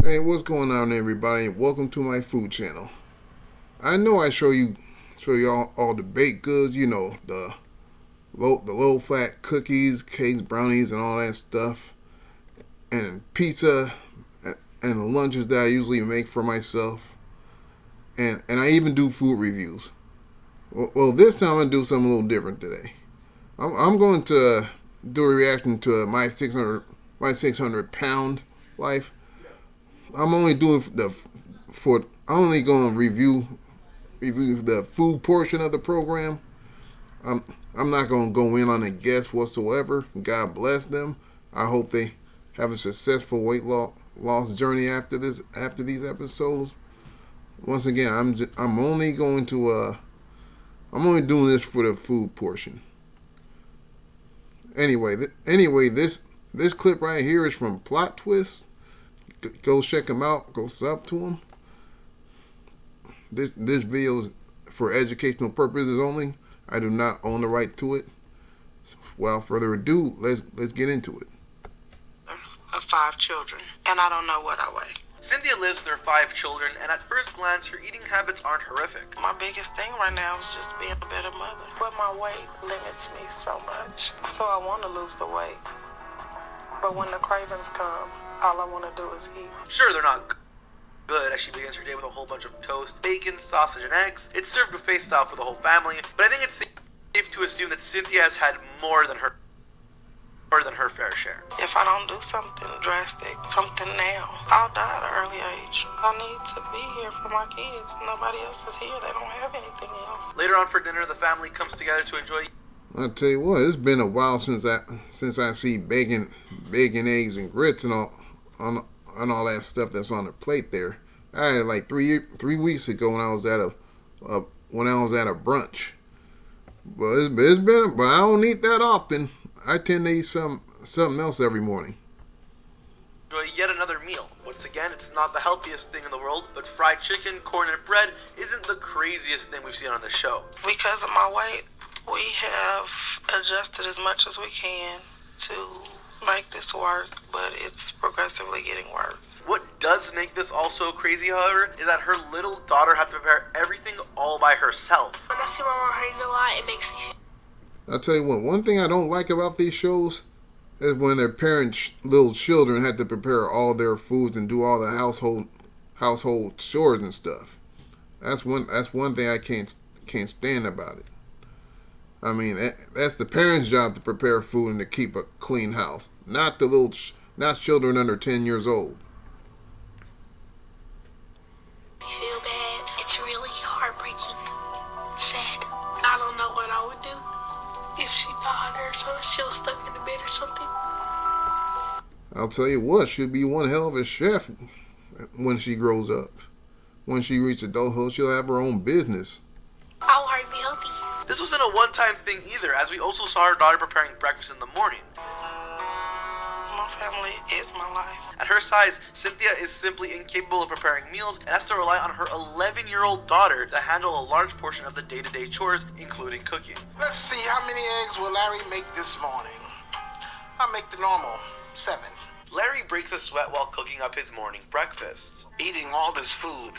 Hey, what's going on, everybody? Welcome to my food channel. I know I show you all the baked goods, the low fat cookies, cakes, brownies, and all that stuff, and pizza, and the lunches that I usually make for myself, and I even do food reviews. Well, this time I'm gonna do something a little different today. I'm going to do a reaction to my 600 pound life. I'm only doing I'm only going to review the food portion of the program. I'm I'm not going to go in on a guess whatsoever. God bless them. I hope they have a successful weight loss journey after these episodes. Once again, I'm only going to I'm only doing this for the food portion. Anyway, this clip right here is from Plot Twist. Go check them out. Go sub to them. This video is for educational purposes only. I do not own the right to it. Without further ado, let's get into it. Of 5 children, and I don't know what I weigh. Cynthia lives with her 5 children, and at first glance, her eating habits aren't horrific. My biggest thing right now is just being a better mother. But my weight limits me so much. So I want to lose the weight. But when the cravings come, all I want to do is eat. Sure, they're not good as she begins her day with a whole bunch of toast, bacon, sausage, and eggs. It's served buffet style for the whole family, but I think it's safe to assume that Cynthia has had more than her fair share. If I don't do something drastic, something now, I'll die at an early age. I need to be here for my kids. Nobody else is here. They don't have anything else. Later on for dinner, the family comes together to enjoy. I'll tell you what, it's been a while since I see bacon, eggs, and grits and all that stuff that's on the plate there. I had it like 3 weeks ago when I was at a brunch. But but I don't eat that often. I tend to eat something else every morning. Enjoy yet another meal. Once again, it's not the healthiest thing in the world, but fried chicken, corn, and bread isn't the craziest thing we've seen on the show. Because of my weight, we have adjusted as much as we can to make this work, but it's progressively getting worse. What does make this all so crazy, however, is that her little daughter has to prepare everything all by herself. When I see my mom hurting a lot, it makes me. I'll tell you what, one thing I don't like about these shows is when their parents' little children had to prepare all their foods and do all the household chores and stuff. That's one thing I can't stand about it. I mean, that's the parents' job to prepare food and to keep a clean house, not not children under 10 years old. I feel bad. It's really heartbreaking. Sad. I don't know what I would do if she died or so she was stuck in the bed or something. I'll tell you what, she'll be one hell of a chef when she grows up. When she reaches adulthood, she'll have her own business. I want her to be healthy. This wasn't a one-time thing either, as we also saw her daughter preparing breakfast in the morning. My family is my life. At her size, Cynthia is simply incapable of preparing meals and has to rely on her 11-year-old daughter to handle a large portion of the day-to-day chores, including cooking. Let's see, how many eggs will Larry make this morning? I'll make the normal 7. Larry breaks a sweat while cooking up his morning breakfast. Eating all this food,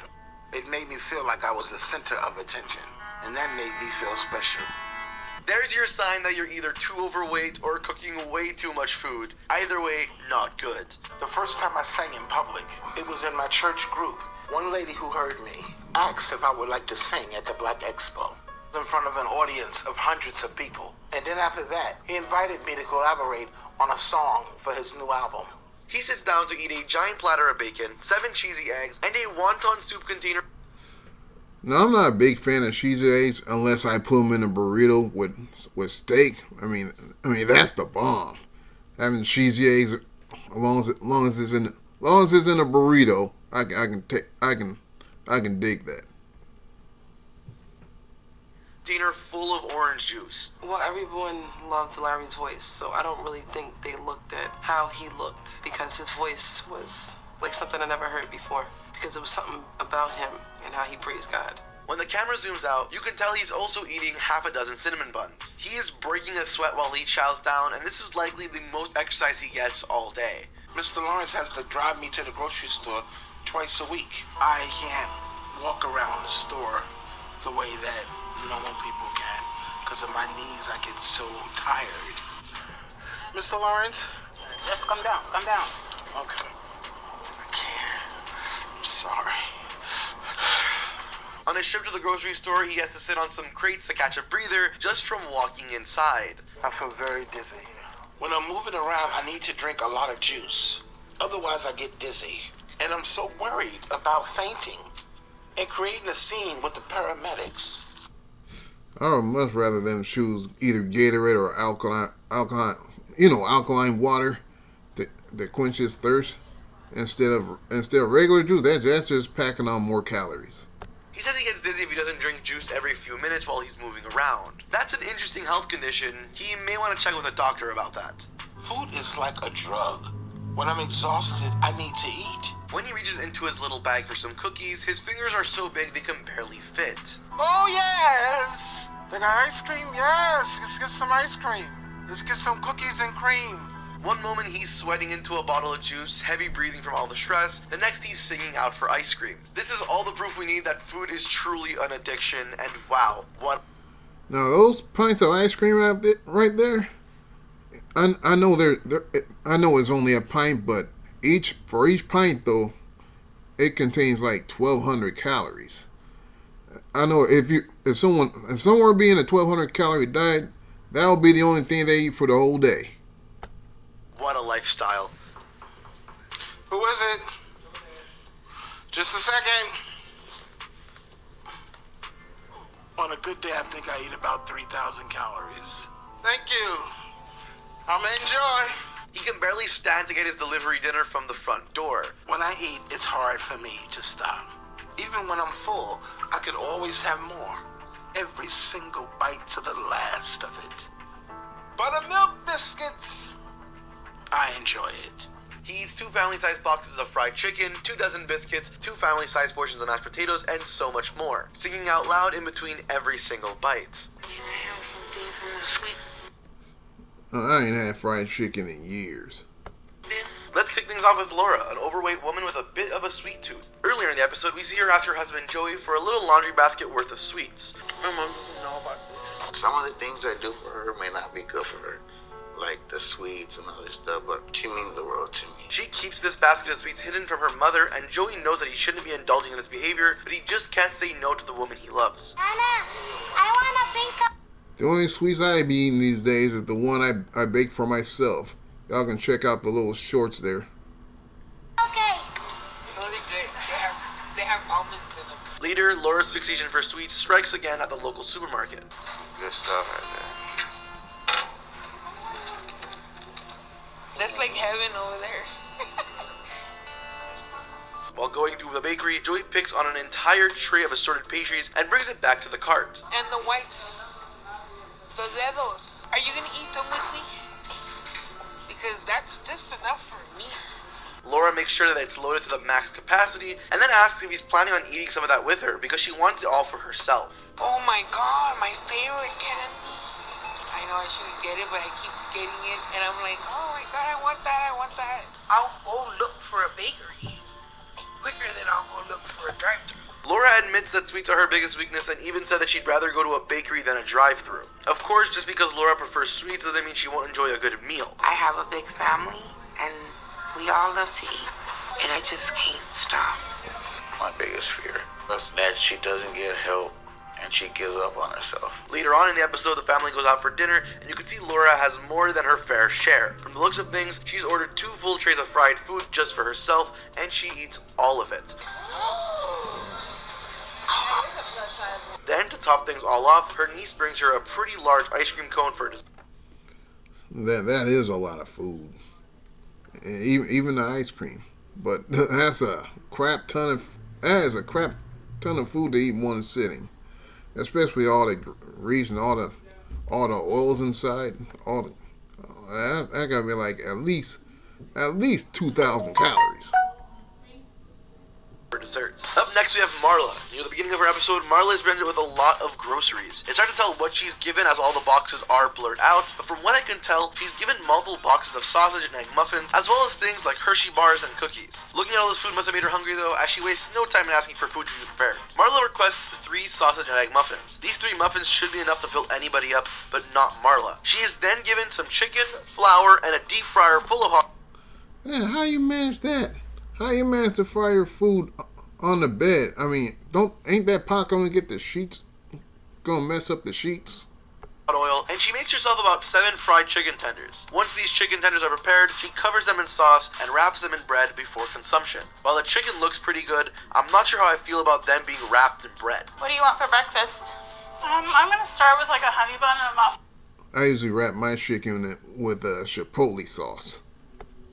it made me feel like I was the center of attention, and that made me feel special. There's your sign that you're either too overweight or cooking way too much food. Either way, not good. The first time I sang in public, it was in my church group. One lady who heard me asked if I would like to sing at the Black Expo in front of an audience of hundreds of people. And then after that, he invited me to collaborate on a song for his new album. He sits down to eat a giant platter of bacon, 7 cheesy eggs, and a wonton soup container. Now, I'm not a big fan of cheesy eggs unless I put them in a burrito with steak. I mean that's the bomb. Having cheesy eggs, as long as it's in a burrito, I can dig that. Dinner full of orange juice. Well, everyone loved Larry's voice, so I don't really think they looked at how he looked, because his voice was like something I never heard before, because it was something about him and how he praised God. When the camera zooms out, you can tell he's also eating half a dozen cinnamon buns. He is breaking a sweat while he chows down, and this is likely the most exercise he gets all day. Mr. Lawrence has to drive me to the grocery store twice a week. I can't walk around the store the way that normal people can because of my knees. I get so tired. Mr. Lawrence? Just come down, come down. Okay. I can't. I'm sorry. On his trip to the grocery store, he has to sit on some crates to catch a breather just from walking inside. I feel very dizzy. When I'm moving around, I need to drink a lot of juice. Otherwise, I get dizzy. And I'm so worried about fainting and creating a scene with the paramedics. I would much rather them choose either Gatorade or alkaline water that quenches thirst instead of regular juice. That's just packing on more calories. He says he gets dizzy if he doesn't drink juice every few minutes while he's moving around. That's an interesting health condition. He may want to check with a doctor about that. Food is like a drug. When I'm exhausted, I need to eat. When he reaches into his little bag for some cookies, his fingers are so big they can barely fit. Oh, yes! They got ice cream? Yes! Let's get some ice cream. Let's get some cookies and cream. One moment he's sweating into a bottle of juice, heavy breathing from all the stress. The next he's singing out for ice cream. This is all the proof we need that food is truly an addiction, and wow, what... Now those pints of ice cream right there, I know I know it's only a pint, but for each pint though, it contains like 1,200 calories. I know if someone were being a 1,200 calorie diet, that would be the only thing they eat for the whole day. What a lifestyle. Who is it? Just a second. On a good day, I think I eat about 3,000 calories. Thank you. I'm gonna enjoy. He can barely stand to get his delivery dinner from the front door. When I eat, it's hard for me to stop. Even when I'm full, I could always have more. Every single bite to the last of it. Buttermilk biscuits. I enjoy it. He eats 2 family-sized boxes of fried chicken, 2 dozen biscuits, 2 family-sized portions of mashed potatoes, and so much more, singing out loud in between every single bite. Can I have something from the sweet I ain't had fried chicken in years. bin? Let's kick things off with Laura, an overweight woman with a bit of a sweet tooth. Earlier in the episode, we see her ask her husband Joey for a little laundry basket worth of sweets. My mom doesn't know about this. Some of the things I do for her may not be good for her, like the sweets and other stuff, but she means the world to me. She keeps this basket of sweets hidden from her mother, and Joey knows that he shouldn't be indulging in this behavior, but he just can't say no to the woman he loves. Anna, I want a pink. The only sweets I be eating these days is the one I bake for myself. Y'all can check out the little shorts there. Okay. Really good. They have almonds in them. Later, Laura's fixation for sweets strikes again at the local supermarket. Some good stuff right there. That's like heaven over there. While going through the bakery, Joey picks on an entire tray of assorted pastries and brings it back to the cart. And the whites. The dedos. Are you gonna eat them with me? Because that's just enough for me. Laura makes sure that it's loaded to the max capacity and then asks if he's planning on eating some of that with her because she wants it all for herself. Oh my god, my favorite candy. I know I shouldn't get it, but I keep getting it, and I'm like, oh my god, I want that. I'll go look for a bakery quicker than I'll go look for a drive-thru. Laura admits that sweets are her biggest weakness and even said that she'd rather go to a bakery than a drive-thru. Of course, just because Laura prefers sweets doesn't mean she won't enjoy a good meal. I have a big family, and we all love to eat, and I just can't stop. My biggest fear is that she doesn't get help and she gives up on herself. Later on in the episode, the family goes out for dinner, and you can see Laura has more than her fair share. From the looks of things, she's ordered 2 full trays of fried food just for herself, and she eats all of it. Then, to top things all off, her niece brings her a pretty large ice cream cone for dessert. That is a lot of food, even the ice cream. But that's a crap ton of food to eat in one sitting, especially all the grease and all the oils inside. That gotta be like at least 2,000 calories. For desserts. Up next we have Marla. Near the beginning of her episode, Marla is presented with a lot of groceries. It's hard to tell what she's given as all the boxes are blurred out, but from what I can tell, she's given multiple boxes of sausage and egg muffins, as well as things like Hershey bars and cookies. Looking at all this food must have made her hungry though, as she wastes no time in asking for food to be prepared. Marla requests 3 sausage and egg muffins. These 3 muffins should be enough to fill anybody up, but not Marla. She is then given some chicken, flour, and a deep fryer full of hot... Man, how you manage that? How you manage to fry your food on the bed? I mean, ain't that pot gonna get the sheets? Gonna mess up the sheets? oil, and she makes herself about 7 fried chicken tenders. Once these chicken tenders are prepared, she covers them in sauce and wraps them in bread before consumption. While the chicken looks pretty good, I'm not sure how I feel about them being wrapped in bread. What do you want for breakfast? I'm gonna start with like a honey bun and a muffin, I usually wrap my chicken with chipotle sauce.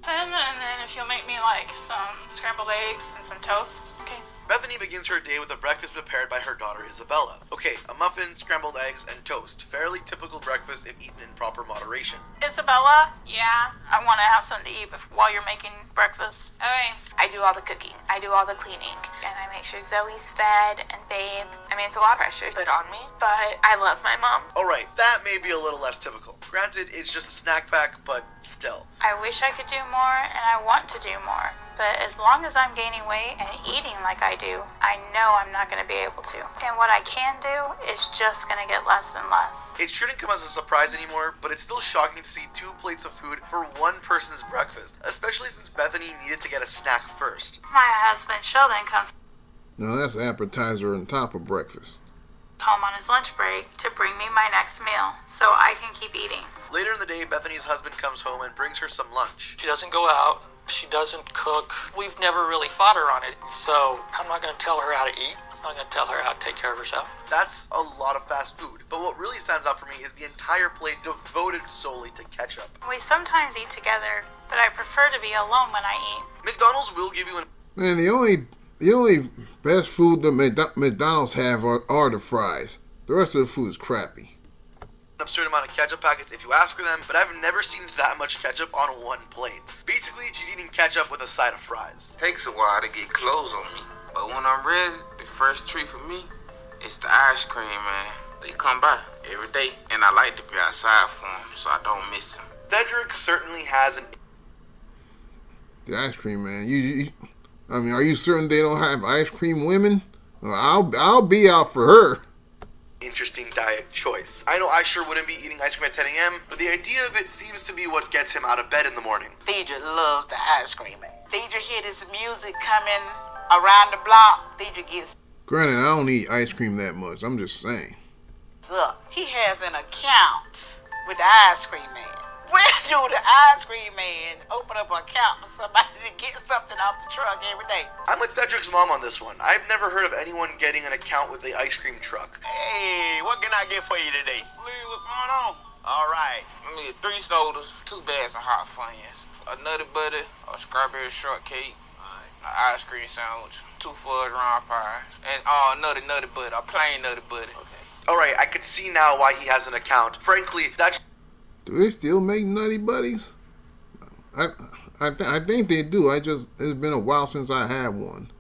and then if you'll make me like some scrambled eggs and some toast. Okay. Bethany begins her day with a breakfast prepared by her daughter Isabella. Okay, a muffin, scrambled eggs, and toast. Fairly typical breakfast if eaten in proper moderation. Isabella? Yeah? I want to have something to eat while you're making breakfast. Okay. I do all the cooking. I do all the cleaning. And I make sure Zoe's fed and bathed. I mean, it's a lot of pressure put on me, but I love my mom. Alright, that may be a little less typical. Granted, it's just a snack pack, but still. I wish I could do more, and I want to do more. But as long as I'm gaining weight and eating like I do, I know I'm not going to be able to. And what I can do is just going to get less and less. It shouldn't come as a surprise anymore, but it's still shocking to see 2 plates of food for one person's breakfast, especially since Bethany needed to get a snack first. My husband Sheldon comes Now that's appetizer on top of breakfast. home on his lunch break to bring me my next meal so I can keep eating. Later in the day, Bethany's husband comes home and brings her some lunch. She doesn't go out. She doesn't cook. We've never really fought her on it, so I'm not going to tell her how to eat. I'm not going to tell her how to take care of herself. That's a lot of fast food, but what really stands out for me is the entire plate devoted solely to ketchup. We sometimes eat together, but I prefer to be alone when I eat. McDonald's will give you an... Man, the only best food that McDonald's have are the fries. The rest of the food is crappy. absurd amount of ketchup packets if you ask for them, but I've never seen that much ketchup on one plate. Basically, she's eating ketchup with a side of fries. Takes a while to get clothes on me, but when I'm ready, the first treat for me is the ice cream, man. They come by every day, and I like to be outside for them so I don't miss them. Cedric certainly has an... The ice cream, man. I mean, are you certain they don't have ice cream women? Well, I'll be out for her. Interesting diet choice. I know I sure wouldn't be eating ice cream at 10 a.m., but the idea of it seems to be what gets him out of bed in the morning. Deidre loves the ice cream, man. Deidre hear this music coming around the block. Deidre gets Granted, I don't eat ice cream that much. I'm just saying. up. He has an account with the ice cream man. Where do the ice cream man open up an account for somebody to get something off the truck every day? I'm with Cedric's mom on this one. I've never heard of anyone getting an account with the ice cream truck. Hey, what can I get for you today? Lee, what's going on? All right, let me get 3 sodas, 2 bags of hot Funyuns, a Nutty Buddy, a strawberry shortcake, an ice cream sandwich, 2 fudge round pies, and Nutty Buddy, a plain Nutty Buddy. Okay. Alright, I could see now why he has an account. Frankly, that's... Do they still make Nutty Buddies? I think they do. It's been a while since I had one,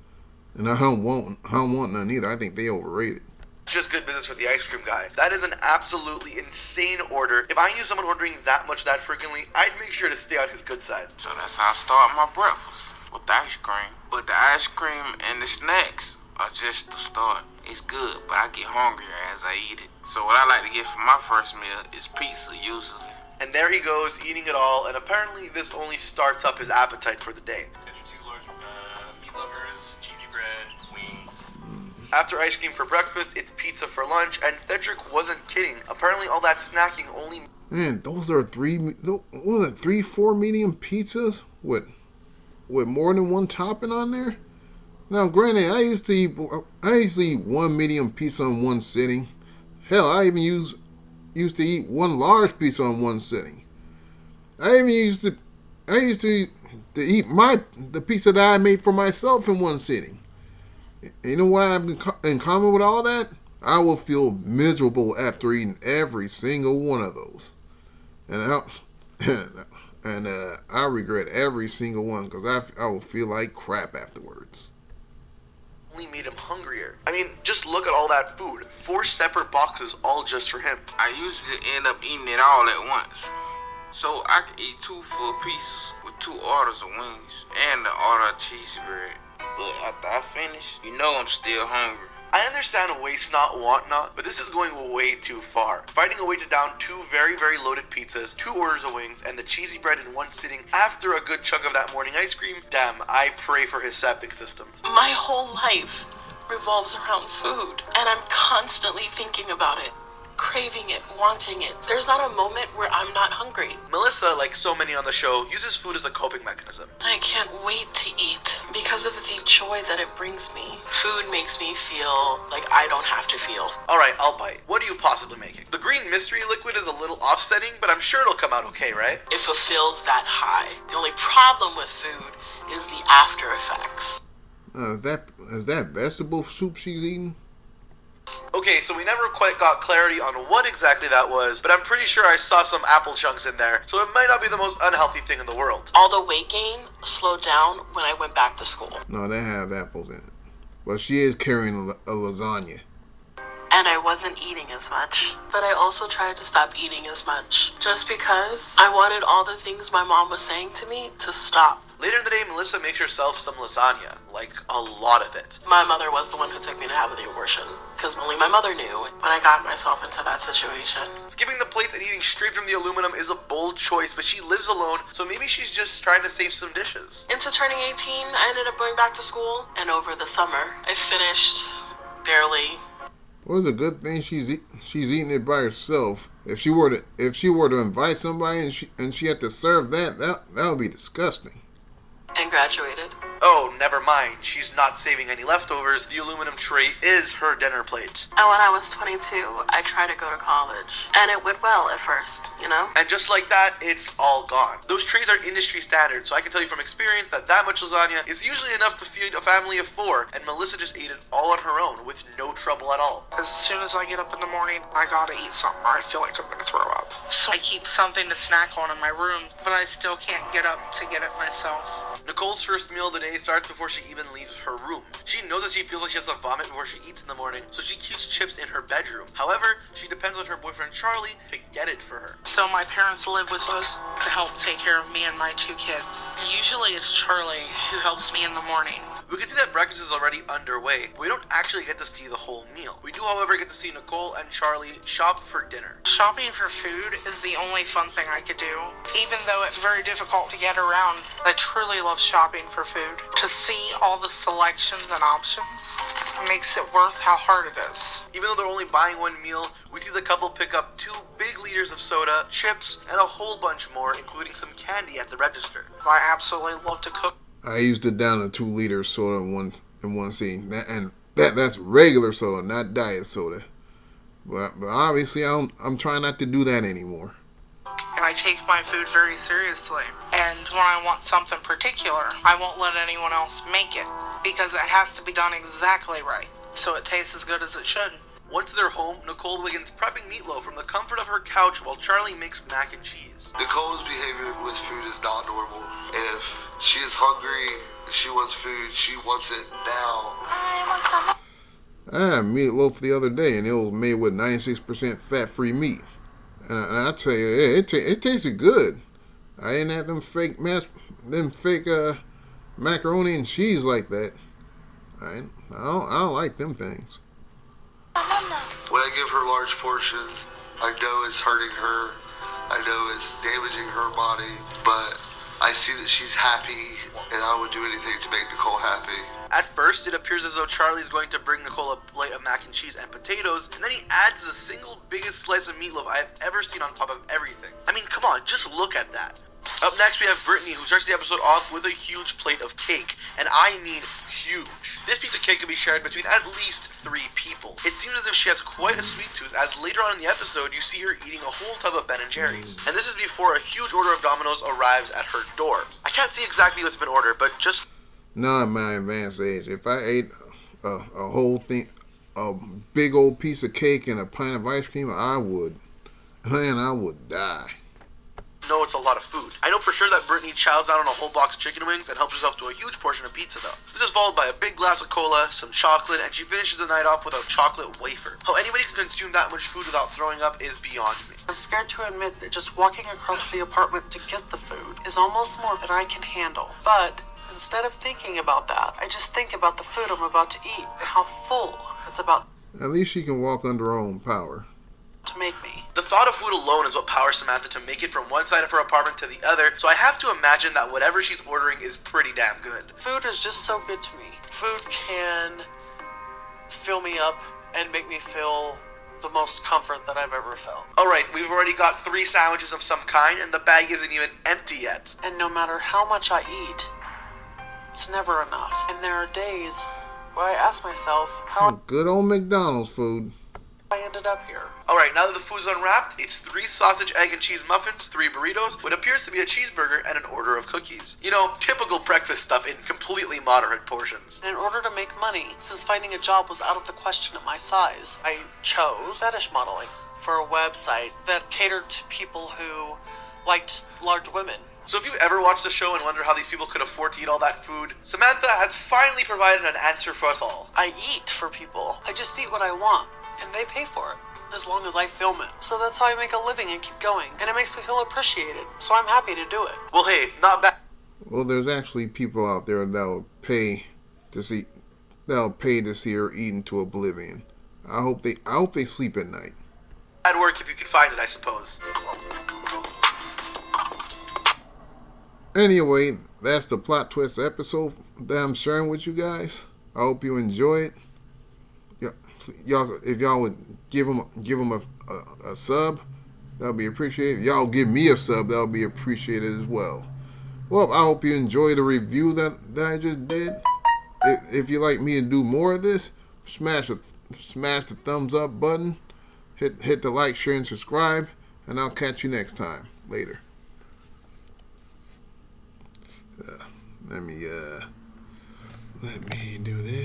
and I don't want none either. I think they overrated. just good business for the ice cream guy. That is an absolutely insane order. If I knew someone ordering that much that frequently, I'd make sure to stay on his good side. So that's how I start my breakfast, with the ice cream. But the ice cream and the snacks are just the start. It's good, but I get hungrier as I eat it. So what I like to get for my first meal is pizza, usually. And there he goes, eating it all, and apparently this only starts up his appetite for the day. Get your 2 large meat lovers, cheesy bread, wings. After ice cream for breakfast, it's pizza for lunch, and Cedric wasn't kidding. Apparently all that snacking only... Man, those are 4 medium pizzas with more than one topping on there? Now, granted, I used to eat 1 medium pizza in one sitting. Hell, I even used to eat 1 large pizza in one sitting. I even used to eat the pizza that I made for myself in one sitting. You know what I have in common with all that? I will feel miserable after eating every single one of those, and I regret every single one because I will feel like crap afterwards. made him hungrier. I mean, just look at all that food. 4 separate boxes all just for him. I usually end up eating it all at once. So I could eat 2 full pieces with 2 orders of wings and the order of cheesy bread. But after I finish, you know I'm still hungry. I understand waste not, want not, but this is going way too far. Finding a way to down 2 very, very loaded pizzas, 2 orders of wings, and the cheesy bread in one sitting after a good chunk of that morning ice cream, damn, I pray for his septic system. My whole life revolves around food, and I'm constantly thinking about it. Craving it, wanting it. There's not a moment where I'm not hungry. Melissa, like so many on the show, uses food as a coping mechanism. I can't wait to eat because of the joy that it brings me. Food makes me feel like I don't have to feel. Alright, I'll bite. What are you possibly making? The green mystery liquid is a little offsetting, but I'm sure it'll come out okay, right? It fulfills that high. The only problem with food is the after effects. Is that vegetable soup she's eating? Okay, so we never quite got clarity on what exactly that was, but I'm pretty sure I saw some apple chunks in there, so it might not be the most unhealthy thing in the world. All the weight gain slowed down when I went back to school. No, they have apples in it. But she is carrying a lasagna. And I wasn't eating as much. But I also tried to stop eating as much, just because I wanted all the things my mom was saying to me to stop. Later in the day, Melissa makes herself some lasagna, like a lot of it. My mother was the one who took me to have the abortion, because only my mother knew when I got myself into that situation. Skipping the plates and eating straight from the aluminum is a bold choice, but she lives alone, so maybe she's just trying to save some dishes. Into turning 18, I ended up going back to school, and over the summer, I finished barely. Well, it's a good thing she's eating it by herself. If she were to invite somebody and she had to serve that would be disgusting. And graduated. Oh, never mind. She's not saving any leftovers. The aluminum tray is her dinner plate. And when I was 22, I tried to go to college. And it went well at first, you know? And just like that, it's all gone. Those trays are industry standard, so I can tell you from experience that much lasagna is usually enough to feed a family of 4, and Melissa just ate it all on her own with no trouble at all. As soon as I get up in the morning, I gotta eat something or I feel like I'm gonna throw up. So I keep something to snack on in my room, but I still can't get up to get it myself. Nicole's first meal of the day starts before she even leaves her room. She knows that she feels like she has to vomit before she eats in the morning, so she keeps chips in her bedroom. However, she depends on her boyfriend Charlie to get it for her. So my parents live with us to help take care of me and my 2 kids. Usually it's Charlie who helps me in the morning. We can see that breakfast is already underway, but we don't actually get to see the whole meal. We do, however, get to see Nicole and Charlie shop for dinner. Shopping for food is the only fun thing I could do. Even though it's very difficult to get around, I truly love shopping for food. To see all the selections and options makes it worth how hard it is. Even though they're only buying 1 meal, we see the couple pick up 2 big liters of soda, chips, and a whole bunch more, including some candy at the register. I absolutely love to cook. I used it down to 2 liters soda in one scene. That's regular soda, not diet soda. But obviously I'm trying not to do that anymore. And I take my food very seriously. And when I want something particular, I won't let anyone else make it, because it has to be done exactly right, so it tastes as good as it should. Once they're home, Nicole begins prepping meatloaf from the comfort of her couch while Charlie makes mac and cheese. Nicole's behavior with food is not normal. If she is hungry, she wants food, she wants it now. I had meatloaf the other day, and it was made with 96% fat-free meat. And I tell you, it tasted good. I didn't have them fake macaroni and cheese like that. I don't like them things. When I give her large portions, I know it's hurting her. I know it's damaging her body, but I see that she's happy, and I would do anything to make Nicole happy. At first, it appears as though Charlie's going to bring Nicole a plate of mac and cheese and potatoes, and then he adds the single biggest slice of meatloaf I have ever seen on top of everything. I mean, come on, just look at that. Up next, we have Brittany, who starts the episode off with a huge plate of cake, and I mean huge. This piece of cake can be shared between at least 3 people. It seems as if she has quite a sweet tooth, as later on in the episode, you see her eating a whole tub of Ben & Jerry's. And this is before a huge order of Domino's arrives at her door. I can't see exactly what's been ordered, but just... Not at my advanced age. If I ate a whole thing, a big old piece of cake and a pint of ice cream, I would die. know it's a lot of food. I know for sure that Brittany chows down on a whole box of chicken wings and helps herself to a huge portion of pizza though. This is followed by a big glass of cola, some chocolate, and she finishes the night off with a chocolate wafer. How anybody can consume that much food without throwing up is beyond me. I'm scared to admit that just walking across the apartment to get the food is almost more than I can handle. But instead of thinking about that, I just think about the food I'm about to eat and how full it's about At least she can walk under her own power. to make me. The thought of food alone is what powers Samantha to make it from one side of her apartment to the other, so I have to imagine that whatever she's ordering is pretty damn good. Food is just so good to me. Food can fill me up and make me feel the most comfort that I've ever felt. Alright, we've already got 3 sandwiches of some kind, and the bag isn't even empty yet. And no matter how much I eat, it's never enough. And there are days where I ask myself how Good old McDonald's food. I ended up here. Alright, now that the food's unwrapped, it's 3 sausage, egg, and cheese muffins, 3 burritos, what appears to be a cheeseburger, and an order of cookies. You know, typical breakfast stuff in completely moderate portions. In order to make money, since finding a job was out of the question at my size, I chose fetish modeling for a website that catered to people who liked large women. So if you ever watched the show and wonder how these people could afford to eat all that food, Samantha has finally provided an answer for us all. I eat for people. I just eat what I want, and they pay for it, as long as I film it. So that's how I make a living and keep going, and it makes me feel appreciated, so I'm happy to do it. Well, hey, not bad. Well, there's actually people out there that'll pay to see her eating to oblivion. I hope they sleep at night. Bad work if you can find it, I suppose. Anyway, that's the plot twist episode that I'm sharing with you guys. I hope you enjoy it. Y'all, if y'all would give them a sub, that'll be appreciated. If y'all give me a sub, that'll be appreciated as well. Well, I hope you enjoy the review that I just did. If you like me to do more of this, smash the thumbs up button, hit the like, share, and subscribe, and I'll catch you next time. Later. Let me do this.